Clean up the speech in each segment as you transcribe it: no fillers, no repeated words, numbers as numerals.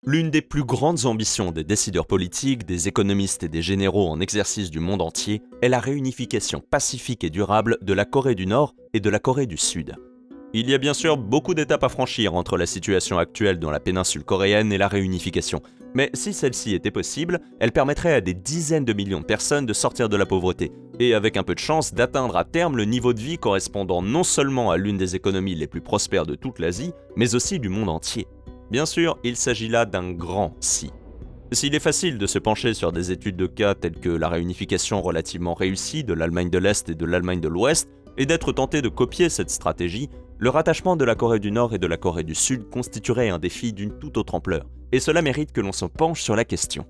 L'une des plus grandes ambitions des décideurs politiques, des économistes et des généraux en exercice du monde entier est la réunification pacifique et durable de la Corée du Nord et de la Corée du Sud. Il y a bien sûr beaucoup d'étapes à franchir entre la situation actuelle dans la péninsule coréenne et la réunification, mais si celle-ci était possible, elle permettrait à des dizaines de millions de personnes de sortir de la pauvreté, et avec un peu de chance d'atteindre à terme le niveau de vie correspondant non seulement à l'une des économies les plus prospères de toute l'Asie, mais aussi du monde entier. Bien sûr, il s'agit là d'un grand si. S'il est facile de se pencher sur des études de cas telles que la réunification relativement réussie de l'Allemagne de l'Est et de l'Allemagne de l'Ouest, et d'être tenté de copier cette stratégie, le rattachement de la Corée du Nord et de la Corée du Sud constituerait un défi d'une toute autre ampleur, et cela mérite que l'on se penche sur la question.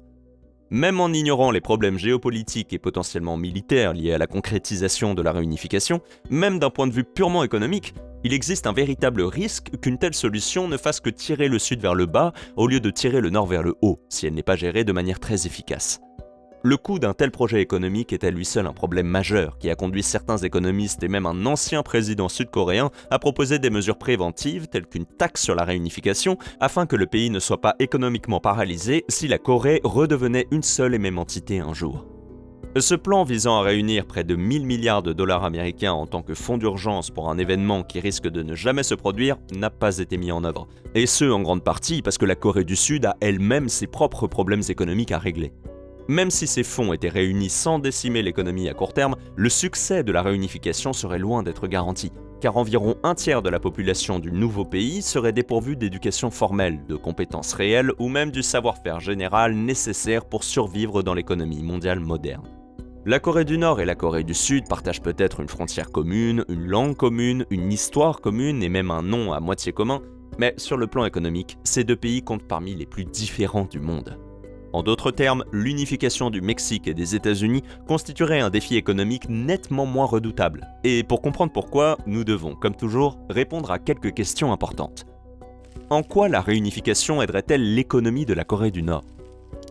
Même en ignorant les problèmes géopolitiques et potentiellement militaires liés à la concrétisation de la réunification, même d'un point de vue purement économique, il existe un véritable risque qu'une telle solution ne fasse que tirer le Sud vers le bas au lieu de tirer le Nord vers le haut, si elle n'est pas gérée de manière très efficace. Le coût d'un tel projet économique est à lui seul un problème majeur qui a conduit certains économistes et même un ancien président sud-coréen à proposer des mesures préventives telles qu'une taxe sur la réunification afin que le pays ne soit pas économiquement paralysé si la Corée redevenait une seule et même entité un jour. Ce plan visant à réunir près de 1000 milliards de dollars américains en tant que fonds d'urgence pour un événement qui risque de ne jamais se produire n'a pas été mis en œuvre. Et ce en grande partie parce que la Corée du Sud a elle-même ses propres problèmes économiques à régler. Même si ces fonds étaient réunis sans décimer l'économie à court terme, le succès de la réunification serait loin d'être garanti, car environ un tiers de la population du nouveau pays serait dépourvue d'éducation formelle, de compétences réelles ou même du savoir-faire général nécessaire pour survivre dans l'économie mondiale moderne. La Corée du Nord et la Corée du Sud partagent peut-être une frontière commune, une langue commune, une histoire commune et même un nom à moitié commun, mais sur le plan économique, ces deux pays comptent parmi les plus différents du monde. En d'autres termes, l'unification du Mexique et des États-Unis constituerait un défi économique nettement moins redoutable. Et pour comprendre pourquoi, nous devons, comme toujours, répondre à quelques questions importantes. En quoi la réunification aiderait-elle l'économie de la Corée du Nord ?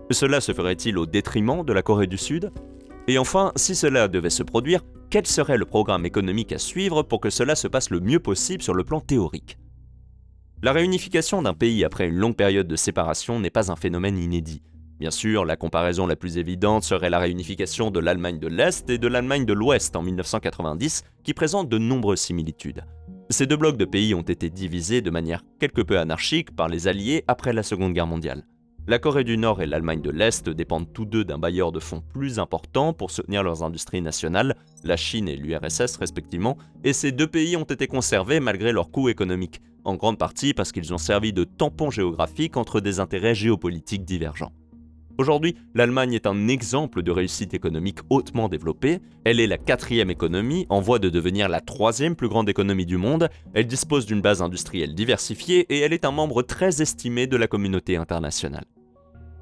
Cela se ferait-il au détriment de la Corée du Sud ? Et enfin, si cela devait se produire, quel serait le programme économique à suivre pour que cela se passe le mieux possible sur le plan théorique ? La réunification d'un pays après une longue période de séparation n'est pas un phénomène inédit. Bien sûr, la comparaison la plus évidente serait la réunification de l'Allemagne de l'Est et de l'Allemagne de l'Ouest en 1990, qui présentent de nombreuses similitudes. Ces deux blocs de pays ont été divisés de manière quelque peu anarchique par les Alliés après la Seconde Guerre mondiale. La Corée du Nord et l'Allemagne de l'Est dépendent tous deux d'un bailleur de fonds plus important pour soutenir leurs industries nationales, la Chine et l'URSS respectivement, et ces deux pays ont été conservés malgré leurs coûts économiques, en grande partie parce qu'ils ont servi de tampon géographique entre des intérêts géopolitiques divergents. Aujourd'hui, l'Allemagne est un exemple de réussite économique hautement développée. Elle est la 4e économie, en voie de devenir la 3e plus grande économie du monde. Elle dispose d'une base industrielle diversifiée et elle est un membre très estimé de la communauté internationale.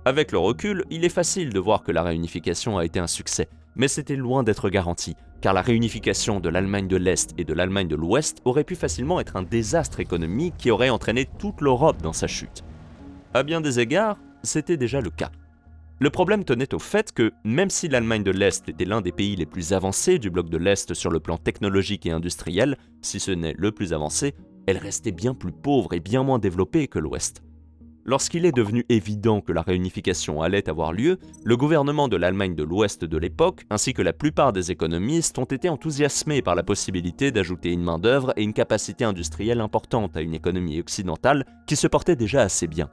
Avec le recul, il est facile de voir que la réunification a été un succès, mais c'était loin d'être garanti, car la réunification de l'Allemagne de l'Est et de l'Allemagne de l'Ouest aurait pu facilement être un désastre économique qui aurait entraîné toute l'Europe dans sa chute. À bien des égards, c'était déjà le cas. Le problème tenait au fait que, même si l'Allemagne de l'Est était l'un des pays les plus avancés du bloc de l'Est sur le plan technologique et industriel, si ce n'est le plus avancé, elle restait bien plus pauvre et bien moins développée que l'Ouest. Lorsqu'il est devenu évident que la réunification allait avoir lieu, le gouvernement de l'Allemagne de l'Ouest de l'époque, ainsi que la plupart des économistes, ont été enthousiasmés par la possibilité d'ajouter une main-d'œuvre et une capacité industrielle importante à une économie occidentale qui se portait déjà assez bien.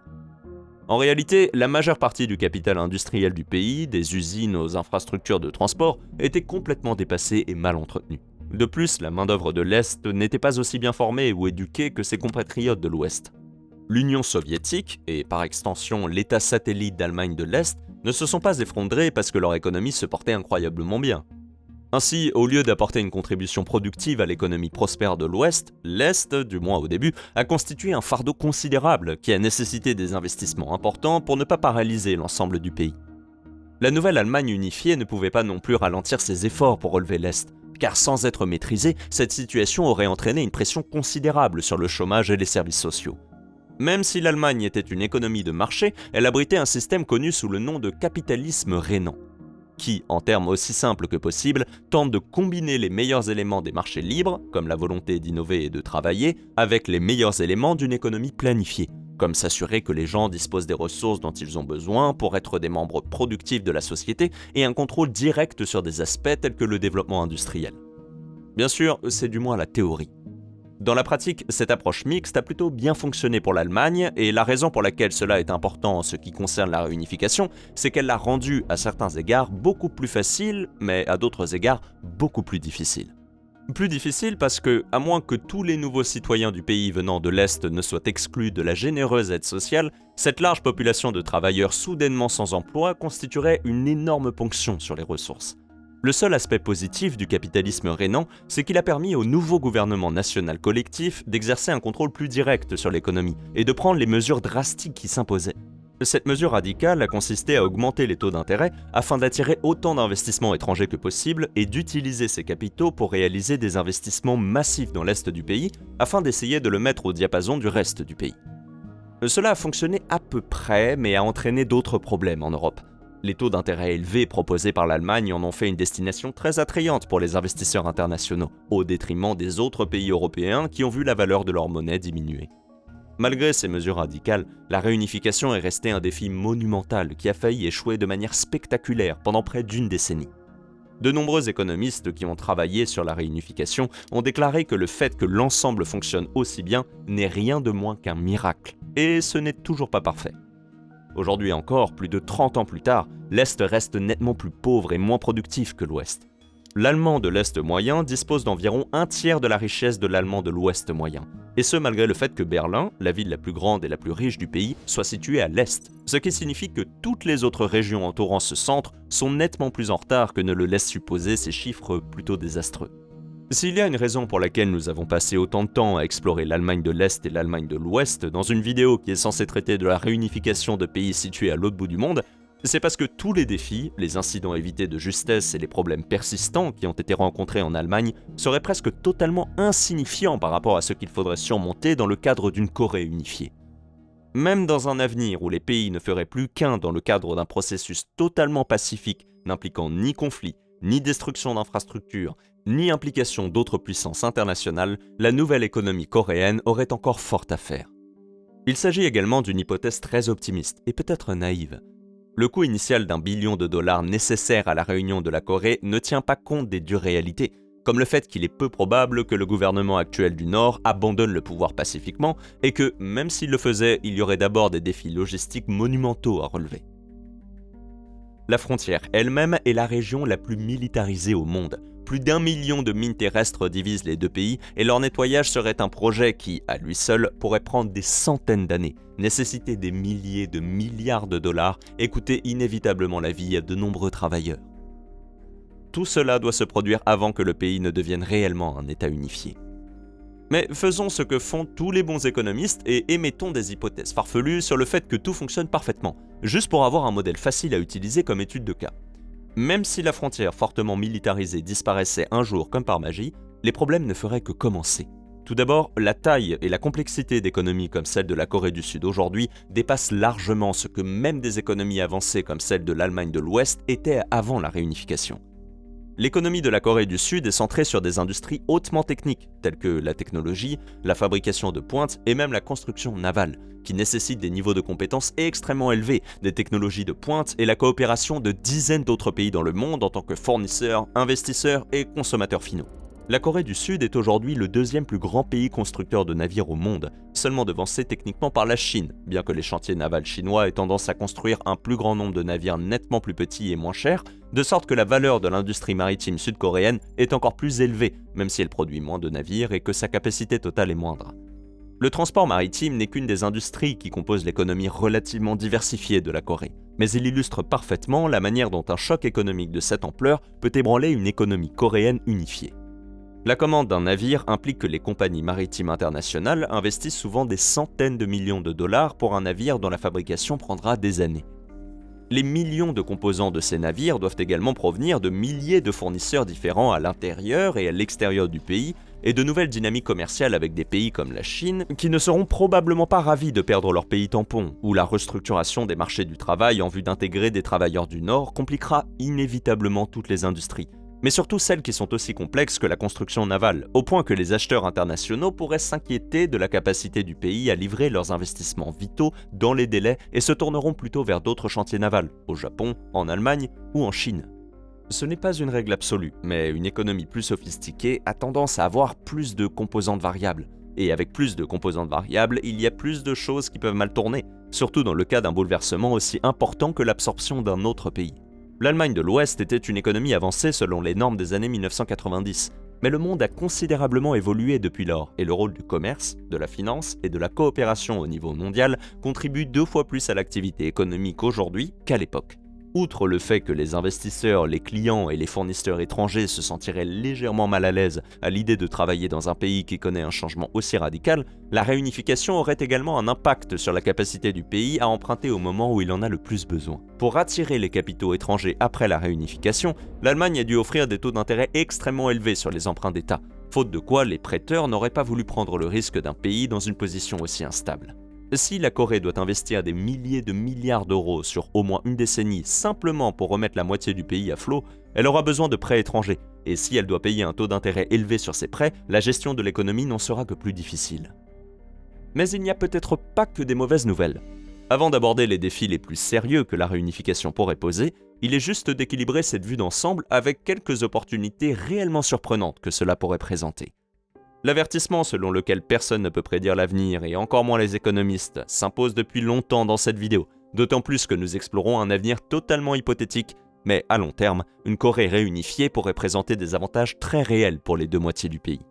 En réalité, la majeure partie du capital industriel du pays, des usines aux infrastructures de transport, était complètement dépassée et mal entretenue. De plus, la main-d'œuvre de l'Est n'était pas aussi bien formée ou éduquée que ses compatriotes de l'Ouest. L'Union soviétique, et par extension l'État satellite d'Allemagne de l'Est, ne se sont pas effondrés parce que leur économie se portait incroyablement bien. Ainsi, au lieu d'apporter une contribution productive à l'économie prospère de l'Ouest, l'Est, du moins au début, a constitué un fardeau considérable qui a nécessité des investissements importants pour ne pas paralyser l'ensemble du pays. La nouvelle Allemagne unifiée ne pouvait pas non plus ralentir ses efforts pour relever l'Est, car sans être maîtrisée, cette situation aurait entraîné une pression considérable sur le chômage et les services sociaux. Même si l'Allemagne était une économie de marché, elle abritait un système connu sous le nom de capitalisme rénant, qui, en termes aussi simples que possible, tente de combiner les meilleurs éléments des marchés libres, comme la volonté d'innover et de travailler, avec les meilleurs éléments d'une économie planifiée, comme s'assurer que les gens disposent des ressources dont ils ont besoin pour être des membres productifs de la société et un contrôle direct sur des aspects tels que le développement industriel. Bien sûr, c'est du moins la théorie. Dans la pratique, cette approche mixte a plutôt bien fonctionné pour l'Allemagne, et la raison pour laquelle cela est important en ce qui concerne la réunification, c'est qu'elle l'a rendue à certains égards beaucoup plus facile, mais à d'autres égards beaucoup plus difficile. Plus difficile parce que, à moins que tous les nouveaux citoyens du pays venant de l'Est ne soient exclus de la généreuse aide sociale, cette large population de travailleurs soudainement sans emploi constituerait une énorme ponction sur les ressources. Le seul aspect positif du capitalisme rhénan, c'est qu'il a permis au nouveau gouvernement national collectif d'exercer un contrôle plus direct sur l'économie et de prendre les mesures drastiques qui s'imposaient. Cette mesure radicale a consisté à augmenter les taux d'intérêt afin d'attirer autant d'investissements étrangers que possible et d'utiliser ces capitaux pour réaliser des investissements massifs dans l'est du pays afin d'essayer de le mettre au diapason du reste du pays. Cela a fonctionné à peu près, mais a entraîné d'autres problèmes en Europe. Les taux d'intérêt élevés proposés par l'Allemagne en ont fait une destination très attrayante pour les investisseurs internationaux, au détriment des autres pays européens qui ont vu la valeur de leur monnaie diminuer. Malgré ces mesures radicales, la réunification est restée un défi monumental qui a failli échouer de manière spectaculaire pendant près d'une décennie. De nombreux économistes qui ont travaillé sur la réunification ont déclaré que le fait que l'ensemble fonctionne aussi bien n'est rien de moins qu'un miracle, et ce n'est toujours pas parfait. Aujourd'hui encore, plus de 30 ans plus tard, l'Est reste nettement plus pauvre et moins productif que l'Ouest. L'Allemand de l'Est moyen dispose d'environ un tiers de la richesse de l'Allemand de l'Ouest moyen, et ce malgré le fait que Berlin, la ville la plus grande et la plus riche du pays, soit située à l'Est, ce qui signifie que toutes les autres régions entourant ce centre sont nettement plus en retard que ne le laissent supposer ces chiffres plutôt désastreux. S'il y a une raison pour laquelle nous avons passé autant de temps à explorer l'Allemagne de l'Est et l'Allemagne de l'Ouest dans une vidéo qui est censée traiter de la réunification de pays situés à l'autre bout du monde, c'est parce que tous les défis, les incidents évités de justesse et les problèmes persistants qui ont été rencontrés en Allemagne seraient presque totalement insignifiants par rapport à ce qu'il faudrait surmonter dans le cadre d'une Corée unifiée. Même dans un avenir où les pays ne feraient plus qu'un dans le cadre d'un processus totalement pacifique n'impliquant ni conflit, ni destruction d'infrastructures, ni implication d'autres puissances internationales, la nouvelle économie coréenne aurait encore fort à faire. Il s'agit également d'une hypothèse très optimiste et peut-être naïve. Le coût initial d'1 billion de dollars nécessaire à la réunion de la Corée ne tient pas compte des dures réalités, comme le fait qu'il est peu probable que le gouvernement actuel du Nord abandonne le pouvoir pacifiquement et que, même s'il le faisait, il y aurait d'abord des défis logistiques monumentaux à relever. La frontière elle-même est la région la plus militarisée au monde. Plus d'1 million de mines terrestres divisent les deux pays et leur nettoyage serait un projet qui, à lui seul, pourrait prendre des centaines d'années, nécessiter des milliers de milliards de dollars et coûter inévitablement la vie à de nombreux travailleurs. Tout cela doit se produire avant que le pays ne devienne réellement un État unifié. Mais faisons ce que font tous les bons économistes et émettons des hypothèses farfelues sur le fait que tout fonctionne parfaitement, juste pour avoir un modèle facile à utiliser comme étude de cas. Même si la frontière fortement militarisée disparaissait un jour comme par magie, les problèmes ne feraient que commencer. Tout d'abord, la taille et la complexité d'économies comme celle de la Corée du Sud aujourd'hui dépassent largement ce que même des économies avancées comme celle de l'Allemagne de l'Ouest étaient avant la réunification. L'économie de la Corée du Sud est centrée sur des industries hautement techniques, telles que la technologie, la fabrication de pointe et même la construction navale, qui nécessitent des niveaux de compétences extrêmement élevés, des technologies de pointe et la coopération de dizaines d'autres pays dans le monde en tant que fournisseurs, investisseurs et consommateurs finaux. La Corée du Sud est aujourd'hui le deuxième plus grand pays constructeur de navires au monde, seulement devancé techniquement par la Chine, bien que les chantiers navals chinois aient tendance à construire un plus grand nombre de navires nettement plus petits et moins chers, de sorte que la valeur de l'industrie maritime sud-coréenne est encore plus élevée, même si elle produit moins de navires et que sa capacité totale est moindre. Le transport maritime n'est qu'une des industries qui composent l'économie relativement diversifiée de la Corée, mais il illustre parfaitement la manière dont un choc économique de cette ampleur peut ébranler une économie coréenne unifiée. La commande d'un navire implique que les compagnies maritimes internationales investissent souvent des centaines de millions de dollars pour un navire dont la fabrication prendra des années. Les millions de composants de ces navires doivent également provenir de milliers de fournisseurs différents à l'intérieur et à l'extérieur du pays, et de nouvelles dynamiques commerciales avec des pays comme la Chine, qui ne seront probablement pas ravis de perdre leur pays tampon, où la restructuration des marchés du travail en vue d'intégrer des travailleurs du Nord compliquera inévitablement toutes les industries. mais surtout celles qui sont aussi complexes que la construction navale, au point que les acheteurs internationaux pourraient s'inquiéter de la capacité du pays à livrer leurs investissements vitaux dans les délais et se tourneront plutôt vers d'autres chantiers navals, au Japon, en Allemagne ou en Chine. Ce n'est pas une règle absolue, mais une économie plus sophistiquée a tendance à avoir plus de composantes variables. Et avec plus de composantes variables, il y a plus de choses qui peuvent mal tourner, surtout dans le cas d'un bouleversement aussi important que l'absorption d'un autre pays. L'Allemagne de l'Ouest était une économie avancée selon les normes des années 1990, mais le monde a considérablement évolué depuis lors, et le rôle du commerce, de la finance et de la coopération au niveau mondial contribue 2 fois plus à l'activité économique aujourd'hui qu'à l'époque. Outre le fait que les investisseurs, les clients et les fournisseurs étrangers se sentiraient légèrement mal à l'aise à l'idée de travailler dans un pays qui connaît un changement aussi radical, la réunification aurait également un impact sur la capacité du pays à emprunter au moment où il en a le plus besoin. Pour attirer les capitaux étrangers après la réunification, l'Allemagne a dû offrir des taux d'intérêt extrêmement élevés sur les emprunts d'État, faute de quoi les prêteurs n'auraient pas voulu prendre le risque d'un pays dans une position aussi instable. Si la Corée doit investir des milliers de milliards d'euros sur au moins une décennie simplement pour remettre la moitié du pays à flot, elle aura besoin de prêts étrangers. Et si elle doit payer un taux d'intérêt élevé sur ses prêts, la gestion de l'économie n'en sera que plus difficile. Mais il n'y a peut-être pas que des mauvaises nouvelles. Avant d'aborder les défis les plus sérieux que la réunification pourrait poser, il est juste d'équilibrer cette vue d'ensemble avec quelques opportunités réellement surprenantes que cela pourrait présenter. L'avertissement selon lequel personne ne peut prédire l'avenir, et encore moins les économistes, s'impose depuis longtemps dans cette vidéo, d'autant plus que nous explorons un avenir totalement hypothétique, mais à long terme, une Corée réunifiée pourrait présenter des avantages très réels pour les 2 moitiés du pays.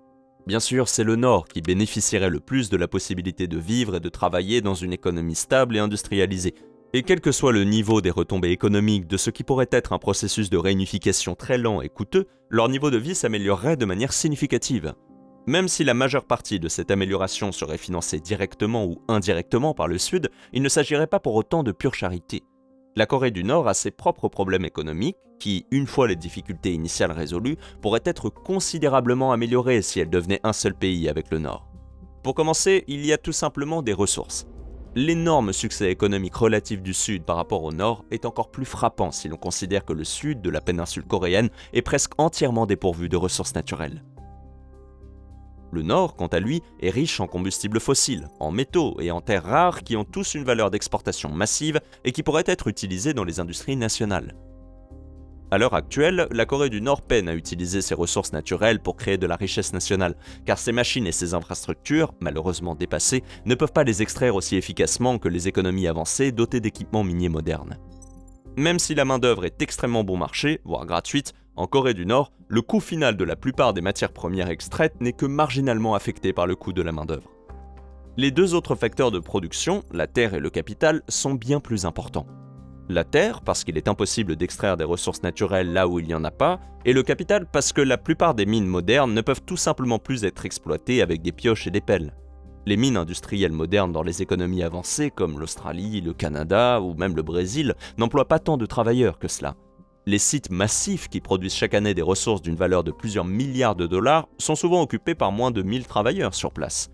Bien sûr, c'est le Nord qui bénéficierait le plus de la possibilité de vivre et de travailler dans une économie stable et industrialisée. Et quel que soit le niveau des retombées économiques de ce qui pourrait être un processus de réunification très lent et coûteux, leur niveau de vie s'améliorerait de manière significative. Même si la majeure partie de cette amélioration serait financée directement ou indirectement par le Sud, il ne s'agirait pas pour autant de pure charité. La Corée du Nord a ses propres problèmes économiques qui, une fois les difficultés initiales résolues, pourraient être considérablement améliorés si elle devenait un seul pays avec le Nord. Pour commencer, il y a tout simplement des ressources. L'énorme succès économique relatif du Sud par rapport au Nord est encore plus frappant si l'on considère que le Sud de la péninsule coréenne est presque entièrement dépourvu de ressources naturelles. Le Nord, quant à lui, est riche en combustibles fossiles, en métaux et en terres rares qui ont tous une valeur d'exportation massive et qui pourraient être utilisés dans les industries nationales. À l'heure actuelle, la Corée du Nord peine à utiliser ses ressources naturelles pour créer de la richesse nationale, car ses machines et ses infrastructures, malheureusement dépassées, ne peuvent pas les extraire aussi efficacement que les économies avancées dotées d'équipements miniers modernes. Même si la main-d'œuvre est extrêmement bon marché, voire gratuite, en Corée du Nord, le coût final de la plupart des matières premières extraites n'est que marginalement affecté par le coût de la main-d'œuvre. Les 2 autres facteurs de production, la terre et le capital, sont bien plus importants. La terre, parce qu'il est impossible d'extraire des ressources naturelles là où il n'y en a pas, et le capital parce que la plupart des mines modernes ne peuvent tout simplement plus être exploitées avec des pioches et des pelles. Les mines industrielles modernes dans les économies avancées comme l'Australie, le Canada ou même le Brésil n'emploient pas tant de travailleurs que cela. Les sites massifs qui produisent chaque année des ressources d'une valeur de plusieurs milliards de dollars sont souvent occupés par moins de 1000 travailleurs sur place.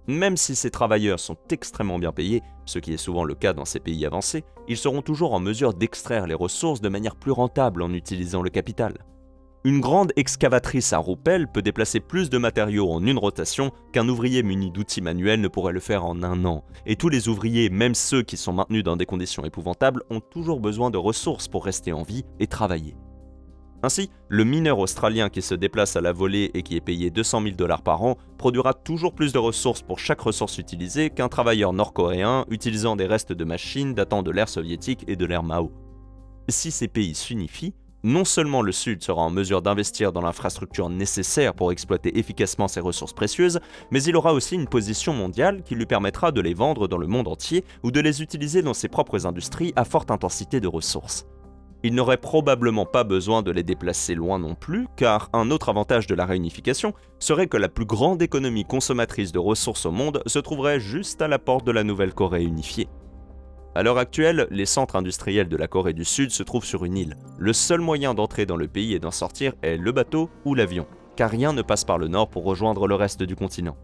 Même si ces travailleurs sont extrêmement bien payés, ce qui est souvent le cas dans ces pays avancés, ils seront toujours en mesure d'extraire les ressources de manière plus rentable en utilisant le capital. Une grande excavatrice à roupelle peut déplacer plus de matériaux en une rotation qu'un ouvrier muni d'outils manuels ne pourrait le faire en un an. Et tous les ouvriers, même ceux qui sont maintenus dans des conditions épouvantables, ont toujours besoin de ressources pour rester en vie et travailler. Ainsi, le mineur australien qui se déplace à la volée et qui est payé 200 000 $ par an produira toujours plus de ressources pour chaque ressource utilisée qu'un travailleur nord-coréen utilisant des restes de machines datant de l'ère soviétique et de l'ère Mao. Si ces pays s'unifient, non seulement le Sud sera en mesure d'investir dans l'infrastructure nécessaire pour exploiter efficacement ses ressources précieuses, mais il aura aussi une position mondiale qui lui permettra de les vendre dans le monde entier ou de les utiliser dans ses propres industries à forte intensité de ressources. Il n'aurait probablement pas besoin de les déplacer loin non plus, car un autre avantage de la réunification serait que la plus grande économie consommatrice de ressources au monde se trouverait juste à la porte de la nouvelle Corée unifiée. À l'heure actuelle, les centres industriels de la Corée du Sud se trouvent sur une île. Le seul moyen d'entrer dans le pays et d'en sortir est le bateau ou l'avion, car rien ne passe par le nord pour rejoindre le reste du continent.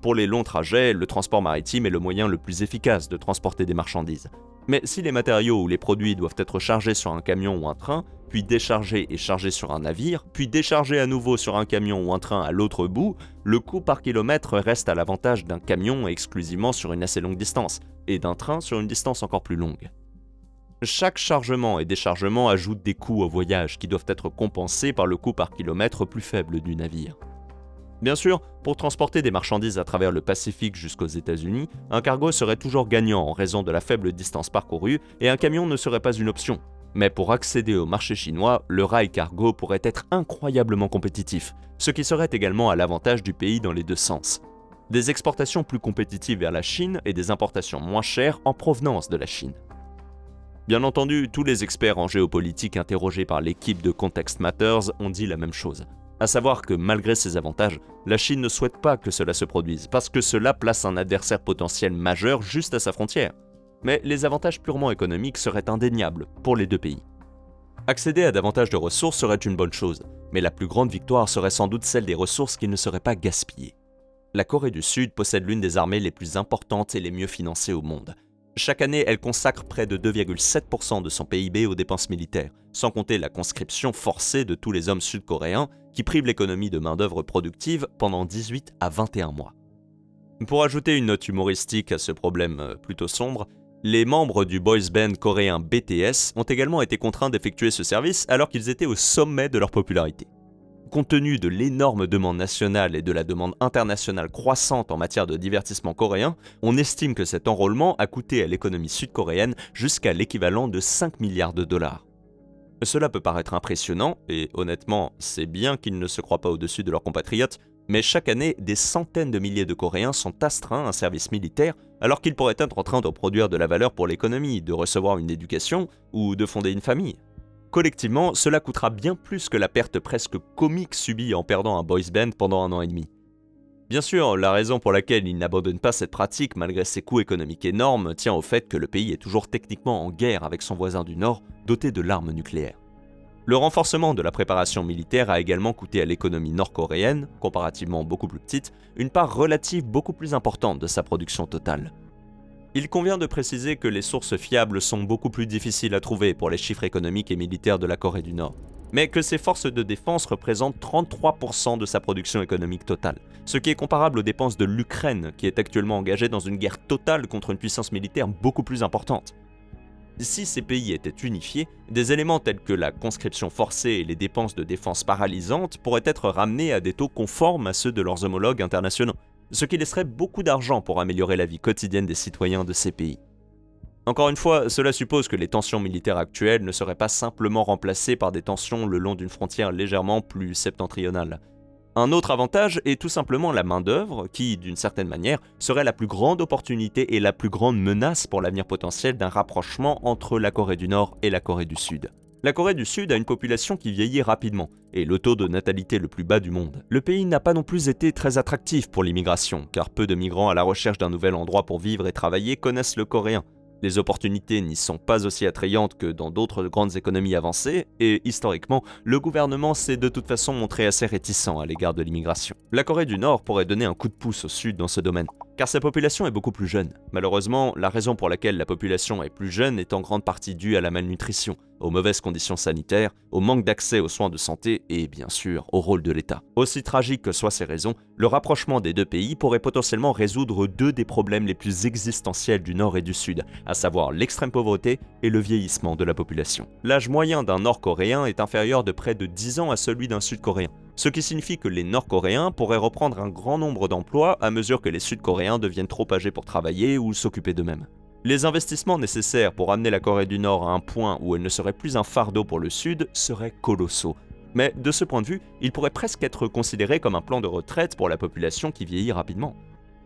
Pour les longs trajets, le transport maritime est le moyen le plus efficace de transporter des marchandises. Mais si les matériaux ou les produits doivent être chargés sur un camion ou un train, puis déchargés et chargés sur un navire, puis déchargés à nouveau sur un camion ou un train à l'autre bout, le coût par kilomètre reste à l'avantage d'un camion exclusivement sur une assez longue distance, et d'un train sur une distance encore plus longue. Chaque chargement et déchargement ajoute des coûts au voyage qui doivent être compensés par le coût par kilomètre plus faible du navire. Bien sûr, pour transporter des marchandises à travers le Pacifique jusqu'aux États-Unis, un cargo serait toujours gagnant en raison de la faible distance parcourue et un camion ne serait pas une option. Mais pour accéder au marché chinois, le rail cargo pourrait être incroyablement compétitif, ce qui serait également à l'avantage du pays dans les deux sens. Des exportations plus compétitives vers la Chine et des importations moins chères en provenance de la Chine. Bien entendu, tous les experts en géopolitique interrogés par l'équipe de Context Matters ont dit la même chose. À savoir que malgré ces avantages, la Chine ne souhaite pas que cela se produise, parce que cela place un adversaire potentiel majeur juste à sa frontière. Mais les avantages purement économiques seraient indéniables pour les deux pays. Accéder à davantage de ressources serait une bonne chose, mais la plus grande victoire serait sans doute celle des ressources qui ne seraient pas gaspillées. La Corée du Sud possède l'une des armées les plus importantes et les mieux financées au monde. Chaque année, elle consacre près de 2,7% de son PIB aux dépenses militaires, sans compter la conscription forcée de tous les hommes sud-coréens qui privent l'économie de main-d'œuvre productive pendant 18 à 21 mois. Pour ajouter une note humoristique à ce problème plutôt sombre, les membres du boys band coréen BTS ont également été contraints d'effectuer ce service alors qu'ils étaient au sommet de leur popularité. Compte tenu de l'énorme demande nationale et de la demande internationale croissante en matière de divertissement coréen, on estime que cet enrôlement a coûté à l'économie sud-coréenne jusqu'à l'équivalent de 5 milliards de dollars. Cela peut paraître impressionnant, et honnêtement, c'est bien qu'ils ne se croient pas au-dessus de leurs compatriotes, mais chaque année, des centaines de milliers de Coréens sont astreints à un service militaire alors qu'ils pourraient être en train de produire de la valeur pour l'économie, de recevoir une éducation ou de fonder une famille. Collectivement, cela coûtera bien plus que la perte presque comique subie en perdant un boys band pendant 1 an et demi. Bien sûr, la raison pour laquelle ils n'abandonnent pas cette pratique malgré ses coûts économiques énormes tient au fait que le pays est toujours techniquement en guerre avec son voisin du Nord, doté de l'arme nucléaire. Le renforcement de la préparation militaire a également coûté à l'économie nord-coréenne, comparativement beaucoup plus petite, une part relative beaucoup plus importante de sa production totale. Il convient de préciser que les sources fiables sont beaucoup plus difficiles à trouver pour les chiffres économiques et militaires de la Corée du Nord, mais que ses forces de défense représentent 33% de sa production économique totale, ce qui est comparable aux dépenses de l'Ukraine, qui est actuellement engagée dans une guerre totale contre une puissance militaire beaucoup plus importante. Si ces pays étaient unifiés, des éléments tels que la conscription forcée et les dépenses de défense paralysantes pourraient être ramenés à des taux conformes à ceux de leurs homologues internationaux, ce qui laisserait beaucoup d'argent pour améliorer la vie quotidienne des citoyens de ces pays. Encore une fois, cela suppose que les tensions militaires actuelles ne seraient pas simplement remplacées par des tensions le long d'une frontière légèrement plus septentrionale. Un autre avantage est tout simplement la main-d'œuvre qui, d'une certaine manière, serait la plus grande opportunité et la plus grande menace pour l'avenir potentiel d'un rapprochement entre la Corée du Nord et la Corée du Sud. La Corée du Sud a une population qui vieillit rapidement et le taux de natalité le plus bas du monde. Le pays n'a pas non plus été très attractif pour l'immigration, car peu de migrants à la recherche d'un nouvel endroit pour vivre et travailler connaissent le coréen. Les opportunités n'y sont pas aussi attrayantes que dans d'autres grandes économies avancées, et historiquement, le gouvernement s'est de toute façon montré assez réticent à l'égard de l'immigration. La Corée du Nord pourrait donner un coup de pouce au Sud dans ce domaine, car sa population est beaucoup plus jeune. Malheureusement, la raison pour laquelle la population est plus jeune est en grande partie due à la malnutrition, aux mauvaises conditions sanitaires, au manque d'accès aux soins de santé et, bien sûr, au rôle de l'État. Aussi tragique que soient ces raisons, le rapprochement des deux pays pourrait potentiellement résoudre deux des problèmes les plus existentiels du Nord et du Sud, à savoir l'extrême pauvreté et le vieillissement de la population. L'âge moyen d'un Nord-Coréen est inférieur de près de 10 ans à celui d'un Sud-Coréen, ce qui signifie que les Nord-Coréens pourraient reprendre un grand nombre d'emplois à mesure que les Sud-Coréens deviennent trop âgés pour travailler ou s'occuper d'eux-mêmes. Les investissements nécessaires pour amener la Corée du Nord à un point où elle ne serait plus un fardeau pour le Sud seraient colossaux. Mais de ce point de vue, il pourrait presque être considéré comme un plan de retraite pour la population qui vieillit rapidement.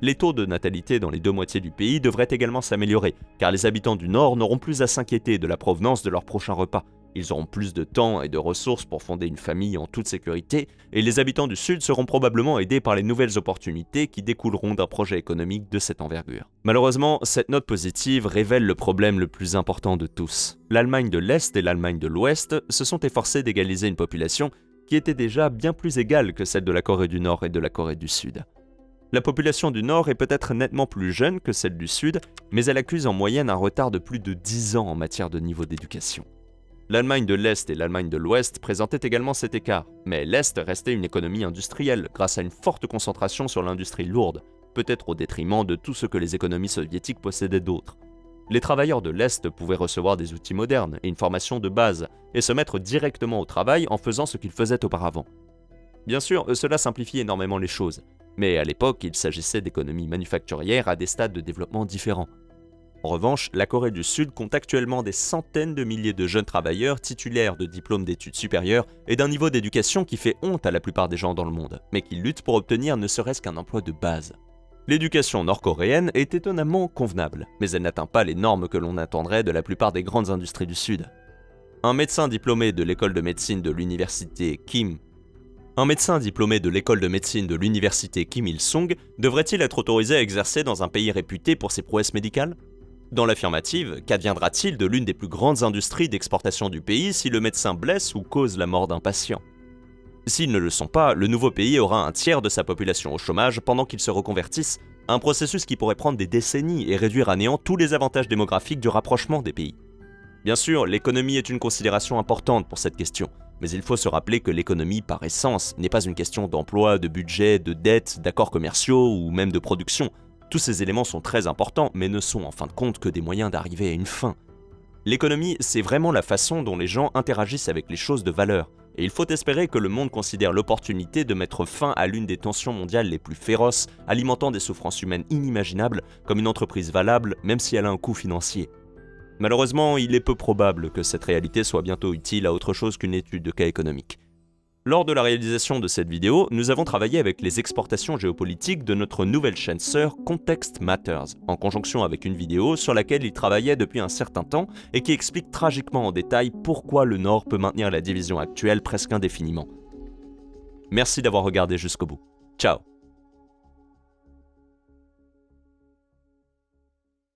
Les taux de natalité dans les deux moitiés du pays devraient également s'améliorer, car les habitants du Nord n'auront plus à s'inquiéter de la provenance de leur prochain repas. Ils auront plus de temps et de ressources pour fonder une famille en toute sécurité, et les habitants du Sud seront probablement aidés par les nouvelles opportunités qui découleront d'un projet économique de cette envergure. Malheureusement, cette note positive révèle le problème le plus important de tous. L'Allemagne de l'Est et l'Allemagne de l'Ouest se sont efforcées d'égaliser une population qui était déjà bien plus égale que celle de la Corée du Nord et de la Corée du Sud. La population du Nord est peut-être nettement plus jeune que celle du Sud, mais elle accuse en moyenne un retard de plus de 10 ans en matière de niveau d'éducation. L'Allemagne de l'Est et l'Allemagne de l'Ouest présentaient également cet écart, mais l'Est restait une économie industrielle grâce à une forte concentration sur l'industrie lourde, peut-être au détriment de tout ce que les économies soviétiques possédaient d'autres. Les travailleurs de l'Est pouvaient recevoir des outils modernes et une formation de base, et se mettre directement au travail en faisant ce qu'ils faisaient auparavant. Bien sûr, cela simplifie énormément les choses, mais à l'époque, il s'agissait d'économies manufacturières à des stades de développement différents. En revanche, la Corée du Sud compte actuellement des centaines de milliers de jeunes travailleurs titulaires de diplômes d'études supérieures et d'un niveau d'éducation qui fait honte à la plupart des gens dans le monde, mais qui luttent pour obtenir ne serait-ce qu'un emploi de base. L'éducation nord-coréenne est étonnamment convenable, mais elle n'atteint pas les normes que l'on attendrait de la plupart des grandes industries du Sud. Un médecin diplômé de l'école de médecine de l'université Kim Il-sung devrait-il être autorisé à exercer dans un pays réputé pour ses prouesses médicales ? Dans l'affirmative, qu'adviendra-t-il de l'une des plus grandes industries d'exportation du pays si le médecin blesse ou cause la mort d'un patient ? S'ils ne le sont pas, le nouveau pays aura un tiers de sa population au chômage pendant qu'ils se reconvertissent, un processus qui pourrait prendre des décennies et réduire à néant tous les avantages démographiques du rapprochement des pays. Bien sûr, l'économie est une considération importante pour cette question, mais il faut se rappeler que l'économie par essence n'est pas une question d'emploi, de budget, de dette, d'accords commerciaux ou même de production. Tous ces éléments sont très importants, mais ne sont en fin de compte que des moyens d'arriver à une fin. L'économie, c'est vraiment la façon dont les gens interagissent avec les choses de valeur, et il faut espérer que le monde considère l'opportunité de mettre fin à l'une des tensions mondiales les plus féroces, alimentant des souffrances humaines inimaginables, comme une entreprise valable, même si elle a un coût financier. Malheureusement, il est peu probable que cette réalité soit bientôt utile à autre chose qu'une étude de cas économique. Lors de la réalisation de cette vidéo, nous avons travaillé avec les exportations géopolitiques de notre nouvelle chaîne sœur Context Matters, en conjonction avec une vidéo sur laquelle il travaillait depuis un certain temps et qui explique tragiquement en détail pourquoi le Nord peut maintenir la division actuelle presque indéfiniment. Merci d'avoir regardé jusqu'au bout. Ciao.